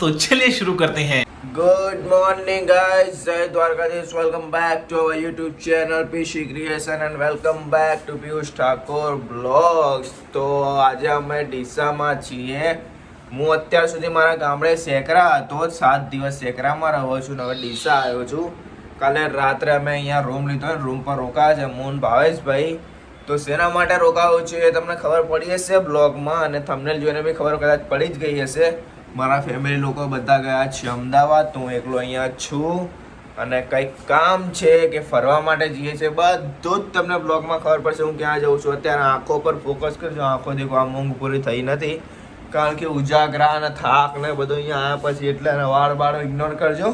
तो चलिए शुरू करते हैं। गुड मॉर्निंग गाइस, जय Dwarkadhish. Welcome back to our YouTube channel PC creation and welcome back to Piyush Thakor vlogs. તો આજે અમે ડીસામાં છીએ। હું અત્યાર સુધી મારા ગામડે સેકરા હતો, 7 દિવસ સેકરામાં રહ્યો છું ને હવે ડીસા આવ્યો છું। કાલે રાત્રે અમે અહીંયા રૂમ લીધો, રૂમ પર રોકાયા છે હું ને ભાવેશભાઈ। તો શેના માટે રોકાયો છું એ તમને ખબર પડી હશે બ્લોગમાં, અને થંબનેલ જોઈને બી ખબર કદાચ પડી જ ગઈ હશે। મારા ફેમિલી લોકો બધા ગયા છે અમદાવાદ, તો હું એકલો અહીંયા છું અને કંઈક કામ છે કે ફરવા માટે જઈએ છીએ, બધું જ તમને બ્લોગમાં ખબર પડશે હું ક્યાં જાઉં છું। અત્યારે આંખો પર ફોકસ કરજો, આંખો દેખો આ ઊંઘ પૂરી થઈ નથી કારણ કે ઉજાગરા અને થાક ને બધું અહીંયા આવ્યા પછી, એટલે વાળ બાળ ઇગ્નોર કરજો,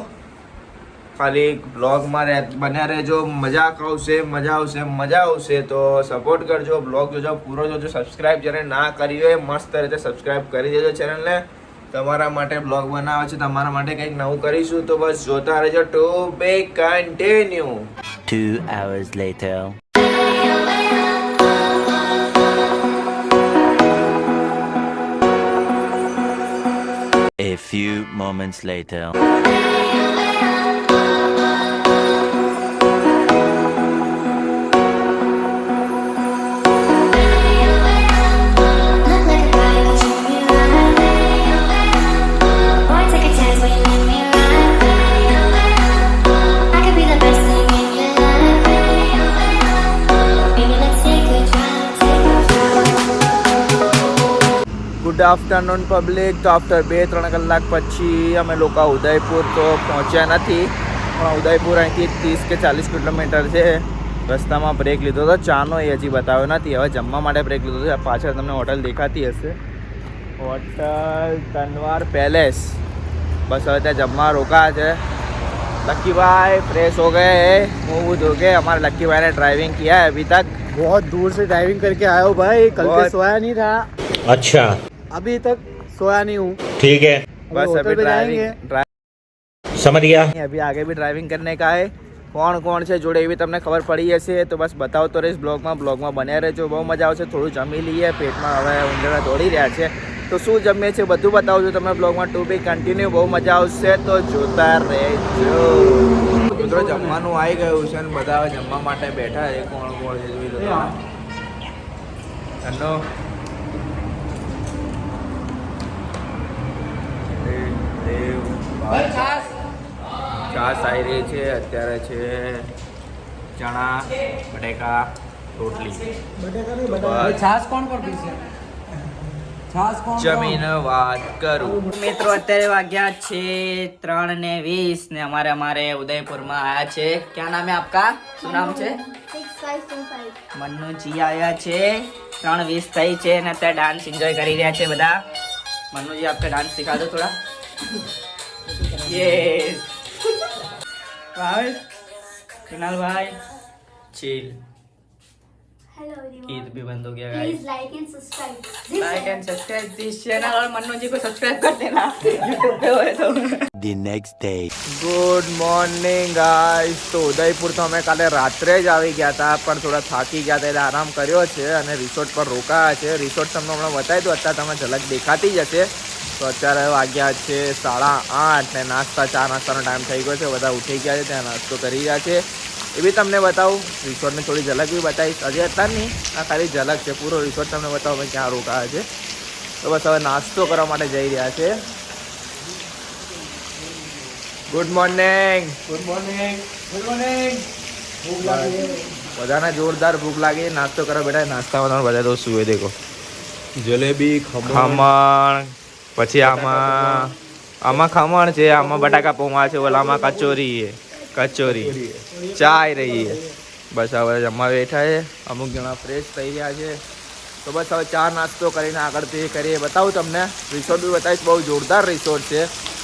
ખાલી બ્લોગમાં બન્યા રહેજો। મજા આવશે તો સપોર્ટ કરજો, બ્લોગ જોજો, પૂરો જોજો। સબસ્ક્રાઈબ જ્યારે ના કરી હોય મસ્ત રીતે સબસ્ક્રાઈબ કરી દેજો ચેનલને। તમારા માટે બ્લોગ બનાવે છે, તમારા માટે કંઈક નવું કરીશું, તો બસ જોતા રહેજો। To be continue. 2 hours later. A few moments later. Good afternoon public. તો આફ્ટર 2-3 કલાક પછી અમે લોકો ઉદયપુર તો પહોંચ્યા નથી, પણ ઉદયપુર અહીંથી 30 કે 40 કિલોમીટર છે। રસ્તામાં બ્રેક લીધો હતો ચાનો, એ હજી બતાવ્યો નથી। હવે જમવા માટે બ્રેક લીધો છે, પાછળ તમને હોટલ દેખાતી હશે, હોટલ તનવાર પેલેસ। બસ હવે ત્યાં જમવા રોકાયા છે। लक्की भाई फ्रेश हो गए, मुँह धो के। हमारे लक्की भाई ने ड्राइविंग किया है अभी तक, बहुत दूर से ड्राइविंग करके आया हूँ भाई, कल से सोया नहीं था। अच्छा, अभी तक सोया नहीं हूँ। ठीक है, बस अभी ड्राइविंग समझ गया। अभी आगे भी ड्राइविंग करने का है। કોણ કોણ છે જોડે એવી તમને ખબર પડી હશે, તો બસ બતાવતો રહીશ બ્લોગમાં બન્યા રહેજો, બહુ મજા આવશે। થોડું જમી લઈએ, પેટમાં હવે ઊંધડા દોડી રહ્યા છે, તો શું જમીએ છે બધું બતાવું છું તમને બ્લોગમાં। ટુ બી કન્ટિન્યુ, બહુ મજા આવશે, તો જોતા રહેજો। મિત્રો જમવાનું આવી ગયું છે ને બધા હવે જમવા માટે બેઠા છે। કોણ કોણ છે જોઈ લો એનો છાશ આવી રહી છે અત્યારે, છે ચણા બટેકા રોટલી। छाछ कौन कर पीछे? छाछ कौन? જમીને વાત કરું। મિત્રો અત્યારે વાગ્યા છે 3:20 ને અમારે ઉદયપુરમાં આયા છે। क्या नाम है आपका? શું નામ છે? 6525 મન્નુજી આવ્યા છે, 3:20 થઈ છે ને અત્યારે ડાન્સ એન્જોય કરી રહ્યા છે બધા। મન્નુજી આપકા ડાન્સ સિખા દો થોડા। યસ ભાઈ, कुणाल भाई चिल। हेलो एवरीवन, ईद भी बंद हो गया please guys. Like and subscribe like and subscribe this channel और मन्नू जी को सब्सक्राइब कर देना यूट्यूब पे हो तो। The next day. Good morning guys. તો ઉદયપુર તો અમે કાલે રાત્રે જ આવી ગયા હતા, પણ થોડા થાકી ગયા હતા એટલે આરામ કર્યો છે અને રિસોર્ટ પર રોકાયા છે। રિસોર્ટ તમને હમણાં બતાવી દઉં, અત્યારે તમને ઝલક દેખાતી જ હશે। તો અત્યારે વાગ્યા છે 8:30 ને ચા નાસ્તાનો ટાઈમ થઈ ગયો છે, બધા ઉઠી ગયા છે, ત્યાં નાસ્તો કરી રહ્યા છે, એ બી તમને બતાવું। રિસોર્ટની થોડી ઝલક બી બતાવીશ, હજી અત્યારે નહીં, આ ખાલી ઝલક છે, પૂરો રિસોર્ટ તમને બતાવું અમે ક્યાં રોકાયા છે। તો બસ હવે નાસ્તો કરવા માટે જઈ રહ્યા છે। Good morning. Good morning, good morning. भूख लगी है। બધાને જોરદાર ભૂખ લાગી, નાસ્તો કરવા બેઠા। નાસ્તામાં તમે બધા દોસ્ત સુએ દેખો, जलेबी, ખમણ, પછી આમાં ખમણ છે, આમાં બટાકા પૌવા છે, ઓલામાં કચોરી ચાય રહી છે। બસ હવે જમવા બેઠા છે, અમુક જણા ફ્રેશ થઈ ગયા છે, તો બસ હવે ચા નાસ્તો કરીને આગળથી કરીએ, બતાવું તમને। રિસોર્ટ બી બતાવીશ, બહુ જોરદાર રિસોર્ટ છે,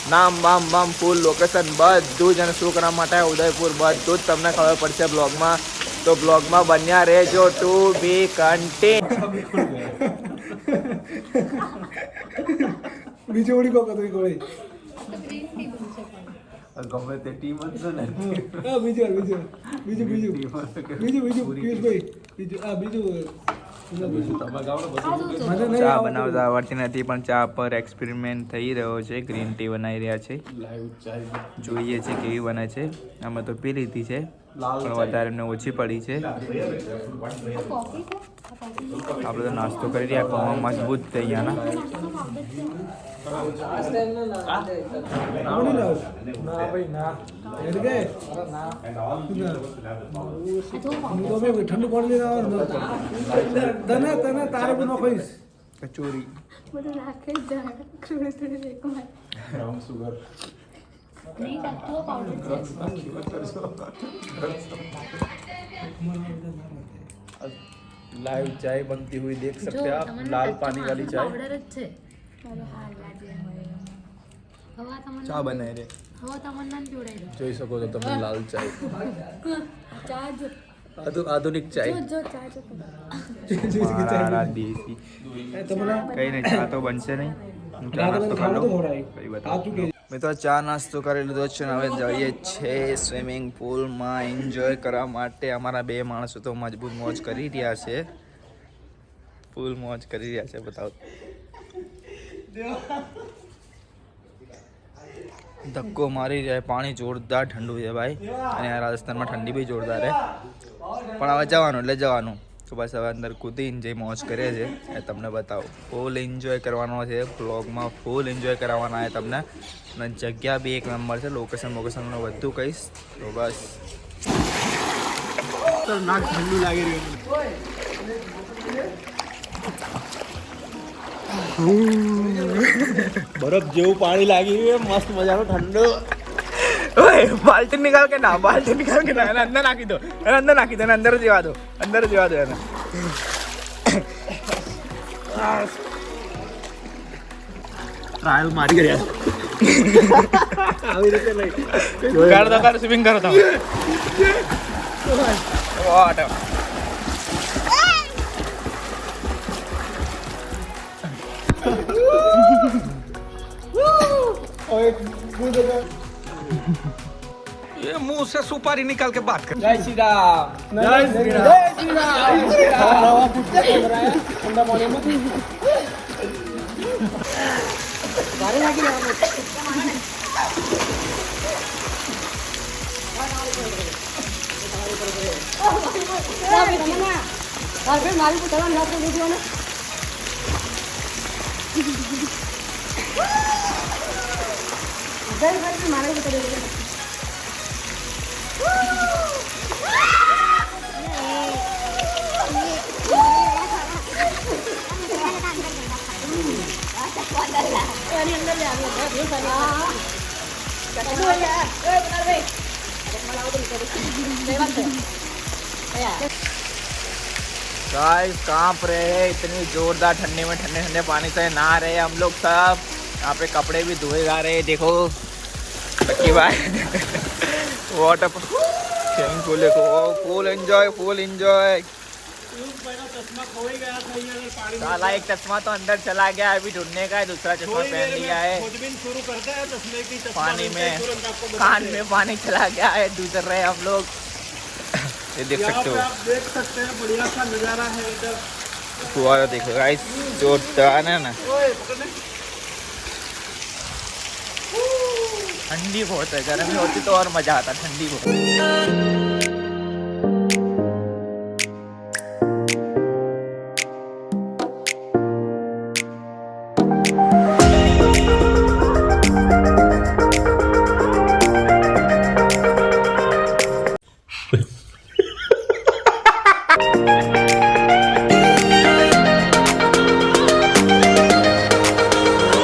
નામ બામ ફૂલ લોકેશન બધું જ, અને શું કરવા માટે ઉદયપુર બધું જ તમને ખબર પડશે બ્લોગમાં, તો બ્લોગમાં બન્યા રહેજો। To be continue. બીજું ઉડી કો કતરી કોળી। ગમે તે ટીમ જ ને, બીજું પિયુષભાઈ, બીજું બીજું ચા બનાવતા આવડતી નથી પણ ચા પર એક્સપેરિમેન્ટ થઈ રહ્યો છે. ગ્રીન ટી બનાવી રહ્યા છે. જોઈએ છે કેવી બને છે. અમે તો પી લીધી છે પણ વધારે એમને ઓછી પડી છે. આપણે તો નાસ્તો કરી રહ્યા. પૌવા મજબૂત થઈ અહીંયાના. ઠંડુ પાણી તારે પણ નોખીશ કચોરી બધું નાખે જ જાય થોડું થોડું એકમાં નહીં નાખતો પાવડર लाइव चाय बनती हुई देख सकते हैं आप. लाल पानी वाली चाय. પાવડર જ છે મારો હાલ લાગે હવા તમને ચા બનાવી રે હવા તમને ના જોડાઈ જોઈ શકો છો તમે લાલ ચાય. ચા જો આધુનિક ચાય. જો ચા જો મારા દેશી. કઈ નહીં, ચા તો બનશે નહીં. હું ચા નાસ્તો કરી લઉં પછી બતાવું. મેં તો ચા નાસ્તો કરી લીધો છે ને હવે જઈએ છે સ્વિમિંગ પુલમાં એન્જોય કરવા માટે. અમારા બે માણસો તો મજબૂત મોજ કરી રહ્યા છે. ફૂલ મોજ કરી રહ્યા છે. બતાવો. ધક્કો મારી રહ્યા. પાણી જોરદાર ઠંડુ છે ભાઈ. અને આ રાજસ્થાનમાં ઠંડી બી જોરદાર છે. પણ હવે જવાનું એટલે જવાનું. તો બસ હવે અંદર કૂદીને જે મોજ કરે છે એ તમને બતાવો. ફૂલ એન્જોય કરવાનો છે. બ્લોગમાં ફૂલ એન્જોય કરાવવાના છે તમને. અને જગ્યા બી એક નંબર છે. લોકેશન બધું કહીશ. તો બસ નાક ઠંડુ લાગી રહ્યું. બરફ જેવું પાણી લાગી રહ્યું. મસ્ત મજાનું ઠંડુ. ઓય બાલ્ટી નિકાલ કે ના એને અંદર નાખી દો. એને અંદર જવા દો એને. ટ્રાયલ મારી ગયા. આવી રીતે નહીં. કર સ્વિમિંગ કરો તમે. વોટ ये मुंह से सुपारी निकाल के बात कर. જય શ્રી રામ. જય શ્રી રામ. જય શ્રી રામ. નવા ફૂટ છે ઠંડા પાણીમાં. ભારે લાગી રહ્યા. મારી તો નાખો દીધું ને. મારે કરી गाइस कांप रहे हैं इतनी जोरदार ठंडी में. ठंडे पानी से नहा रहे हैं हम लोग सब. यहाँ पे कपड़े भी धोए जा रहे हैं. देखो बच्ची भाई वाटर स्विमिंग पूल देखो. Full enjoy. साला एक चश्मा तो अंदर चला गया. अभी ढूंढने का है. दूसरा चश्मा पहन लिया है. पानी में कान में पानी चला गया है. डूब रहे हैं हम लोग. ये देख सकते हो. देख सकते हैं बढ़िया सा नजारा है इधर. फुवारा देखो गाइस जोरदार है ना. ठंडी बहुत है. गर्मी होती तो और मजा आता. ठंडी बहुत.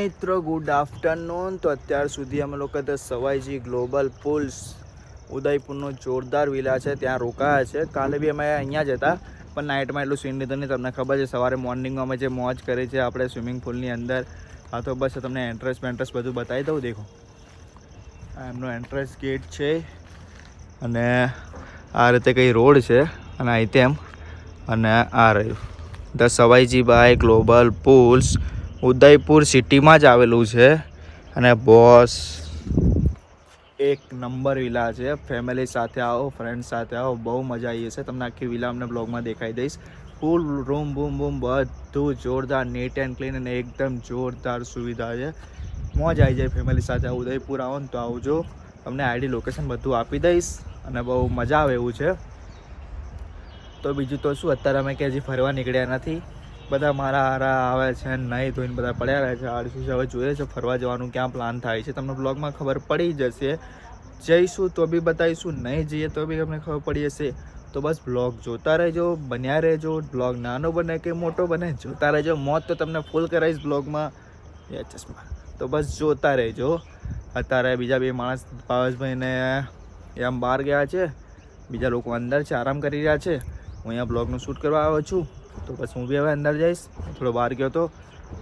મિત્રો ગુડ આફ્ટરનૂન. તો અત્યાર સુધી અમે લોકો તો સવાઈજી ગ્લોબલ પુલ્સ ઉદયપુરનો જોરદાર વિલા છે ત્યાં રોકાયા છે. કાલે બી અમે અહીંયા જ હતા પણ નાઇટમાં એટલું સીન લીધું નહીં. તમને ખબર છે સવારે મોર્નિંગમાં અમે જે મોજ કરી છે આપણે સ્વિમિંગ પુલની અંદર. હા તો બસ તમને એન્ટ્રન્સ બધું બતાવી દઉં. દેખો આ એમનો એન્ટ્રન્સ ગેટ છે અને આ રીતે કંઈ રોડ છે અને અહીં તેમ અને આ રહ્યું ધ સવાઈજીભાઈ ગ્લોબલ પુલ્સ. ઉદયપુર સિટીમાં જ આવેલું છે અને બોસ એક નંબર વિલા છે. ફેમિલી સાથે આવો, ફ્રેન્ડ સાથે આવો, બહુ મજા આવી હશે. તમને આખી વિલા અમને બ્લોગમાં દેખાઈ દઈશ. ફૂલ રૂમ બૂમ બધું જોરદાર નીટ એન્ડ ક્લીન અને એકદમ જોરદાર સુવિધા છે. મોજ આવી જાય ફેમિલી સાથે ઉદયપુર આવો ને તો આવજો. તમને આઈડી લોકેશન બધું આપી દઈશ અને બહુ મજા આવે એવું છે. તો બીજું તો શું, અત્યારે અમે કે હજી ફરવા નીકળ્યા નથી. બધા મારા હારા આવે છે નહીં ધોઈને બધા પડ્યા રહે છે. આળસુ હવે જોઈએ છે ફરવા જવાનું ક્યાં પ્લાન થાય છે. તમને બ્લોગમાં ખબર પડી જશે. જઈશું તો બી બતાવીશું, નહીં જઈએ તો બી તમને ખબર પડી જશે. તો બસ બ્લોગ જોતા રહેજો, બન્યા રહેજો. બ્લોગ નાનો બને કે મોટો બને જોતા રહેજો. મોત તો તમને ફૂલ કરાવીશ બ્લોગમાં. ચશ્મા તો બસ જોતા રહેજો. અત્યારે બીજા બે માણસ ભાવેશભાઈને એમ બહાર ગયા છે, બીજા લોકો અંદર છે, આરામ કરી રહ્યા છે. હું અહીંયા બ્લોગનું શૂટ કરવા આવ્યો છું. તો બસ હું બી હવે અંદર જઈશ. થોડો બહાર ગયો હતો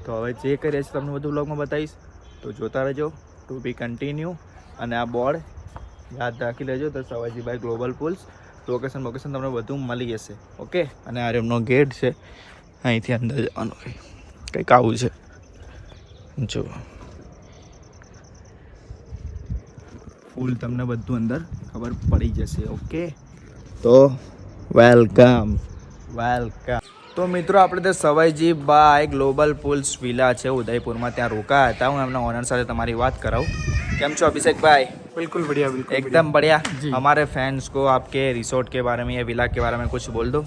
તો હવે જે કરીએ છીએ તમને બધું બ્લોગમાં બતાવીશ. તો જોતા રહેજો. To be continue. અને આ બોર્ડ યાદ રાખી લેજો તો સવાજીભાઈ ગ્લોબલ પુલ્સ લોકેશન તમને બધું મળી જશે. ઓકે. અને આ એમનો ગેટ છે, અહીંથી અંદર જવાનું કંઈક આવું છે. જો ફૂલ તમને બધું અંદર ખબર પડી જશે. ઓકે. તો વેલકમ. તો મિત્રો આપણે તો સવાઈજી બાય ગ્લોબલ પુલ્સ વિલા છે ઉદયપુરમાં, ત્યાં રોકાયા હતા. હું એમના ઓનર સાથે તમારી વાત કરાવું. કેમ છો अभिषेक भाई? बिल्कुल बढ़िया, बिल्कुल एकदम बढ़िया. हमारे फैंस को आपके रिसोर्ट के बारे में या विला के बारे में कुछ बोल दो.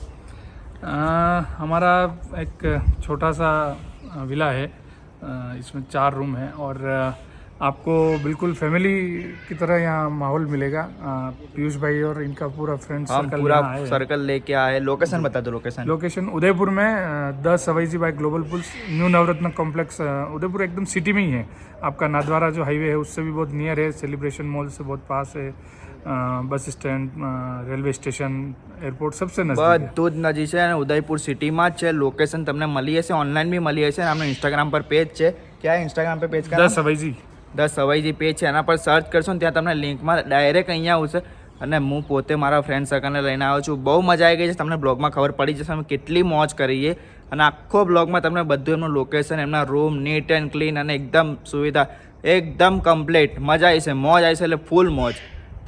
हमारा एक छोटा सा विला है, इसमें 4 रूम है और आपको बिल्कुल फैमिली की तरह यहाँ माहौल मिलेगा. पीयूष भाई और इनका पूरा फ्रेंड हम सर्कल पूरा सर्कल लेके आए. लोकेशन बता दो. लोकेशन उदयपुर में 10 सवाईजी बाई ग्लोबल पुल्स, न्यू नवरत्न कॉम्प्लेक्स. उदयपुर एकदम सिटी में ही है. आपका नाथद्वारा जो हाईवे है उससे भी बहुत नियर है. सेलिब्रेशन मॉल से बहुत पास है. Bus stand, railway station, airport सबसे नजदीक બધું જ નજીક છે અને ઉદયપુર સિટીમાં જ છે. લોકેશન તમને મળી હશે, ઓનલાઈન બી મળી હશે. આમનો ઇન્સ્ટાગ્રામ પર પેજ છે. ક્યાં ઇન્સ્ટાગ્રામ પર પેજ? 10 सवाईजी 10 સવાઈજી પેજ છે. એના પર સર્ચ કરશો ને ત્યાં તમને લિંકમાં ડાયરેક્ટ અહીંયા આવશે. અને હું પોતે મારા ફ્રેન્ડ સર્કલને લઈને આવ્યો છું. બહુ મજા આવી ગઈ છે. તમને બ્લોગમાં ખબર પડી જશે અમે કેટલી મોજ કરીએ. અને આખો બ્લોગમાં તમને બધું એમનું લોકેશન, એમના રૂમ નીટ એન્ડ ક્લીન અને એકદમ સુવિધા એકદમ કમ્પ્લીટ. મજા આવી છે, મોજ આવી છે, એટલે ફૂલ મોજ.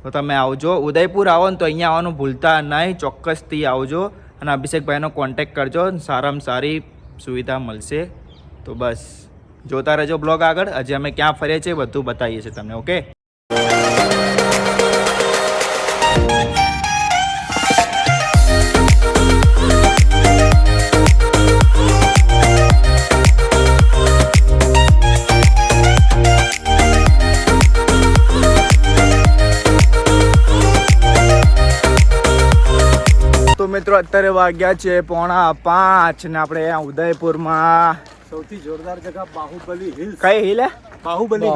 તો તમે આવજો. ઉદયપુર આવો ને તો અહીંયા આવવાનું ભૂલતા નહીં. ચોક્કસથી આવજો અને અભિષેકભાઈનો કોન્ટેક્ટ કરજો. સારામાં સારી સુવિધા મળશે. તો બસ જોતા રહેજો બ્લોગ આગળ. હજી અમે ક્યાં ફરીએ છીએ બધું બતાવીએ છીએ તમને. ઓકે. તો મિત્રો અત્યારે વાગ્યા છે 4:45 ને આપણે અહીંયા ઉદયપુરમાં સૌથી જોરદાર જગ્યા બાહુબલી હિલ્સ. કઈ હિલ હે? બાહુબલી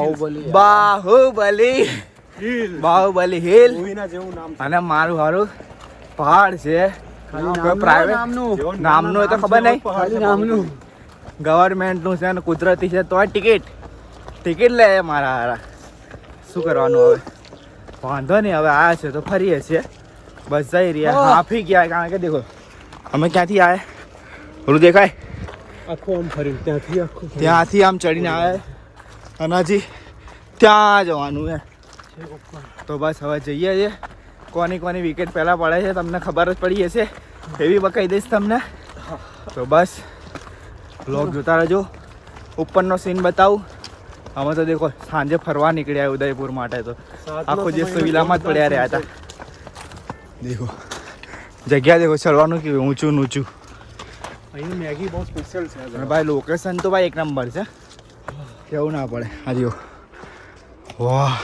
હિલ. મૂવીના જેવું નામ છે. અને મારું હારું પહાડ છે. પ્રાઇવેટ નામનું એ તો ખબર નહીં, ખાલી નામનું. ગવર્મેન્ટનું છે અને કુદરતી છે. તો ટિકિટ લે મારા હારા. શું કરવાનું હવે? વાંધો નહીં, હવે આવ્યા છે તો ફરીએ છીએ. બસ જઈ રહ્યા. હાફી ગયા કારણ કે દેખો અમે ક્યાંથી આવ્યા ઓલું દેખાય આખું આમ ફરીને ત્યાંથી આમ ચડીને આવે અને હજી ત્યાં જવાનું છે. તો બસ હવે જઈએ છીએ. કોની વિકેટ પહેલાં પડે છે તમને ખબર જ પડી હશે, એવી બકાઈ દઈશ તમને. તો બસ બ્લોગ જોતા રહેજો. ઉપરનો સીન બતાવું. અમે તો દેખો સાંજે ફરવા નીકળ્યા ઉદયપુર માટે. તો આખો દિવસ તો વિલામાં જ પડ્યા રહ્યા હતા. દેખો જગ્યા દેખો, ચડવાનું કેવું ઊંચું ઊંચું. અહીં મેગી બહુ સ્પેશિયલ છે અને ભાઈ લોકેશન તો ભાઈ એક નંબર છે, કેવું ના પડે. આ જો વાહ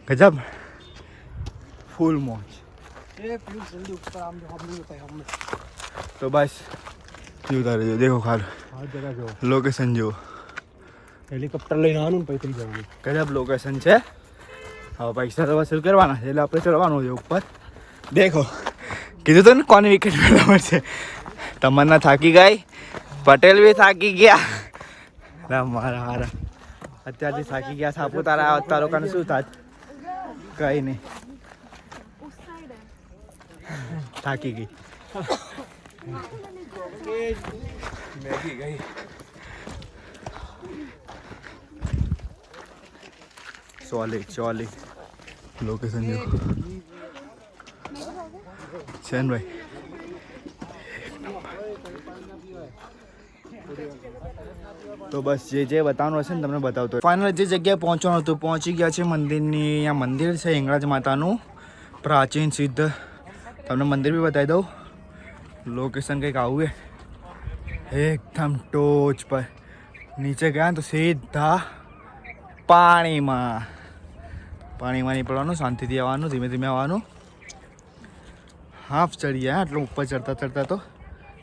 ગજબ, ફૂલ મોજ. તો બસ જોતા રહેજો. દેખો ખાલી લોકેશન જુઓ. હેલિકોપ્ટર લઈને આવવાનું ને પછી જવાનું. ગજબ લોકેશન છે. હવે પૈસા તો વસૂલ કરવાના છે એટલે આપણે ચડવાનું છે ઉપર. દેખો કીધું તો ને કોની વિકેટ પહેલા મળશે. તમન્ના થાકી ગઈ, પટેલ બી થાકી ગયા. મારા હારા અત્યારથી થાકી ગયા. સાપુતારા આવતા લોકોને શું થાત? કઈ નહીં, થાકી ગઈ. મેગી ગઈ. સોલિડ લોકેશન જો છે ને ભાઈ, એક નંબર. તો બસ જે બતાવવાનું હશે ને તમને બતાવતો. ફાઇનલ જે જગ્યાએ પહોંચવાનું હતું પહોંચી ગયા છે. મંદિરની અહીંયા મંદિર છે હિંગળાજ માતાનું પ્રાચીન સિદ્ધ. તમને મંદિર બી બતાવી દઉં. લોકેશન કંઈક આવું છે એકદમ ટોચ પર. નીચે ગયા ને તો સીધા પાણીમાં નીકળવાનું. શાંતિથી આવવાનું, ધીમે ધીમે આવવાનું. હાફ ચડી ગયા એટલે ઉપર ચડતા તો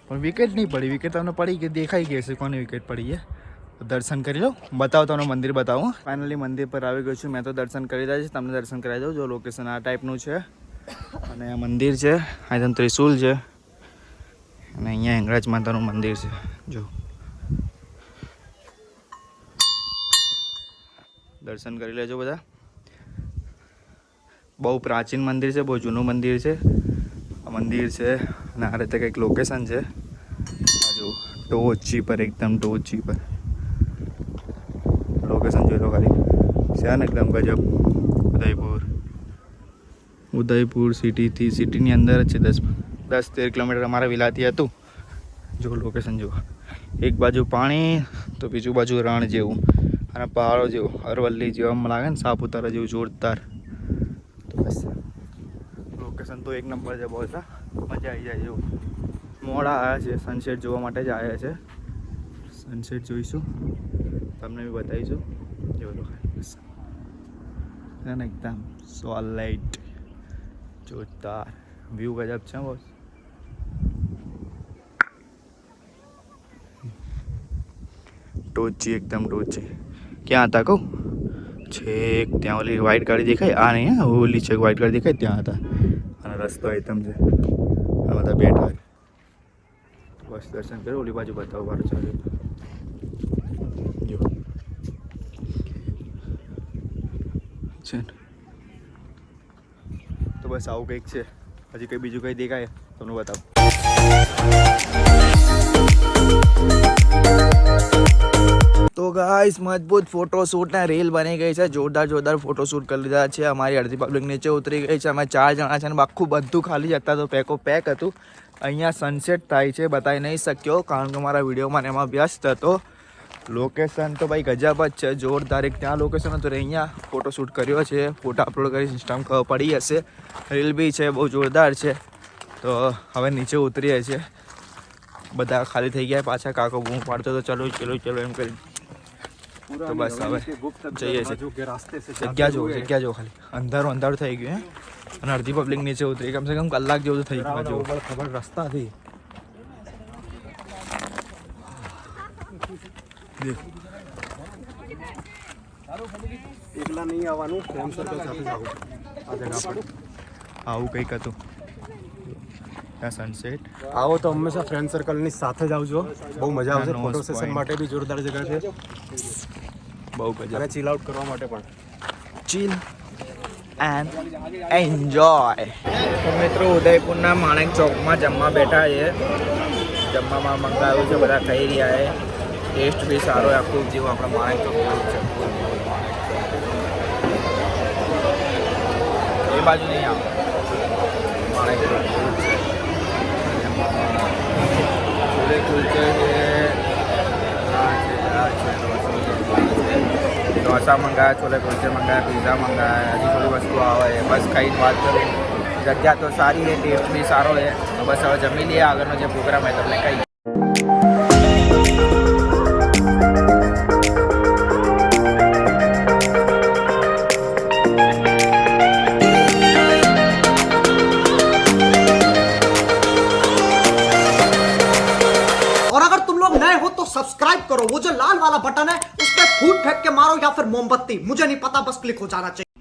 પણ વિકેટ નહીં પડી. વિકેટ તમને પડી કે દેખાઈ ગઈ હશે કોની વિકેટ પડી છે. તો દર્શન કરી લો. બતાવો તમને મંદિર બતાવું. ફાઇનલી મંદિર પર આવી ગયો છું. મેં તો દર્શન કરી દીધા છે. તમને દર્શન કરાવી દઉં. જો લોકેશન આ ટાઈપનું છે અને આ મંદિર છે. અહીં ત્રિશુલ છે અને અહીંયા હિંગળાજ માતાનું મંદિર છે. જો દર્શન કરી લેજો બધા. બહુ પ્રાચીન મંદિર છે, બહુ જૂનું મંદિર છે. આ મંદિર છે અને આ રીતે કંઈક લોકેશન છે. જો ટોચી પર, એકદમ ટોચી પર લોકેશન જોઈ લો ખાલી. છે ને એકદમ ગજબ. ઉદયપુર સિટીની અંદર જ છે. 10-13 કિલોમીટર અમારા વિલાથી હતું. જો લોકેશન જુઓ. એક બાજુ પાણી તો બીજું બાજુ રણ જેવું અને પહાડો જેવું. અરવલ્લી જેવા લાગે ને, સાપુતારા જેવું જોરદાર. તો બસ લોકેશન તો એક નંબર છે. બહુ મજા આવી જાય એવું. મોડા આવ્યા છે, સનસેટ જોવા માટે જ આવ્યા છે. સનસેટ જોઈશું, તમને બી બતાવીશું. જોઈ લો બસ એકદમ સોલાઇટ જોરદાર વ્યૂ ગજબ છે બોસ. ટોચી, એકદમ ટોચી. ક્યાં હતા કહું? છેક ત્યાં ઓલી વ્હાઈટ ગાડી દેખાય. આ નહીં, હા ઓલી છેક વ્હાઈટ ગાડી દેખાય ત્યાં હતા. અને રસ્તો એકદમ છે અને બધા બેઠા. બસ દર્શન કર્યો. ઓલી બાજુ બતાવો મારું ચાલે. જો છે ને. તો બસ આવું કંઈક છે. હજી કંઈ બીજું કંઈ દેખાય તમને બતાવું. તો ગાઈસ મજબૂત ફોટોશૂટના રીલ બની ગઈ છે. જોરદાર ફોટોશૂટ કરી લીધા છે. અમારી અડધી પબ્લિક નીચે ઉતરી ગઈ છે. અમે 4 જણા છે અને આખું બધું ખાલી જતા તો પેક હતું. અહીંયા સનસેટ થાય છે, બતાવી નહીં શક્યો કારણ કે મારા વિડીયોમાં એમાં વ્યસ્ત હતો. લોકેશન તો ભાઈ ગજબ જ છે, જોરદાર. એક ત્યાં લોકેશન હતું, અહીંયા ફોટોશૂટ કર્યો છે. ફોટા અપલોડ કરી ઇન્સ્ટામાં ખબર પડી હશે. રીલ બી છે, બહુ જોરદાર છે. તો હવે નીચે ઉતરીએ છીએ. બધા ખાલી થઈ ગયા પાછા. કાકો બૂમ પાડતો તો ચલો એમ કરી. તો બસ હવે જઈએ છીએ. જગ્યા જો ખાલી અંધારું થઈ ગયું અને અડધી પબ્લિક નીચે ઉતરી. કમસે કમ કલાક જેવું થઈ ગયું. ખબર રસ્તાથી એકલા નહીં આવવાનું, ફ્રેન્ડ સર્કલ સાથે આવું. આ જગ્યા પર આવું કંઈક હતું. ત્યાં સનસેટ. આવો તો હંમેશા ફ્રેન્ડ સર્કલની સાથે જ આવજો. બહુ મજા આવશે. ફોટો સેશન માટે બી જોરદાર જગ્યા છે. બહુ ગજબ. અને ચીલ આઉટ કરવા માટે પણ. ચીલ એન્ડ એન્જોય. તો મિત્રો ઉદયપુરના માણેક ચોકમાં જમવા બેઠા છે. જમવામાં મંગાવ્યું છે, બધા ખાઈ રહ્યા છે. ટેસ્ટ બી સારો છે. આખું જેવું આપણે માણેક ચોકમાં છે. એ બાજુ નહીં આવે માણેક ચોક. કુલચે છે, ઢોસા મંગાવ્યા, છોલે કુલચે મંગાવ્યા, પીઝા મંગાવ્યા. હજી થોડી વસ્તુ આવે. બસ ખાઈને વાત કરું. જગ્યા તો સારી છે, ટેસ્ટ બી સારો છે. બસ હવે જમી લઈએ. આગળનો જે પ્રોગ્રામ હોય તમને કહીએ. सब्सक्राइब करो, वो जो लाल वाला बटन है उस पर फूट फेंक के मारो या फिर मोमबत्ती, मुझे नहीं पता, बस क्लिक हो जाना चाहिए.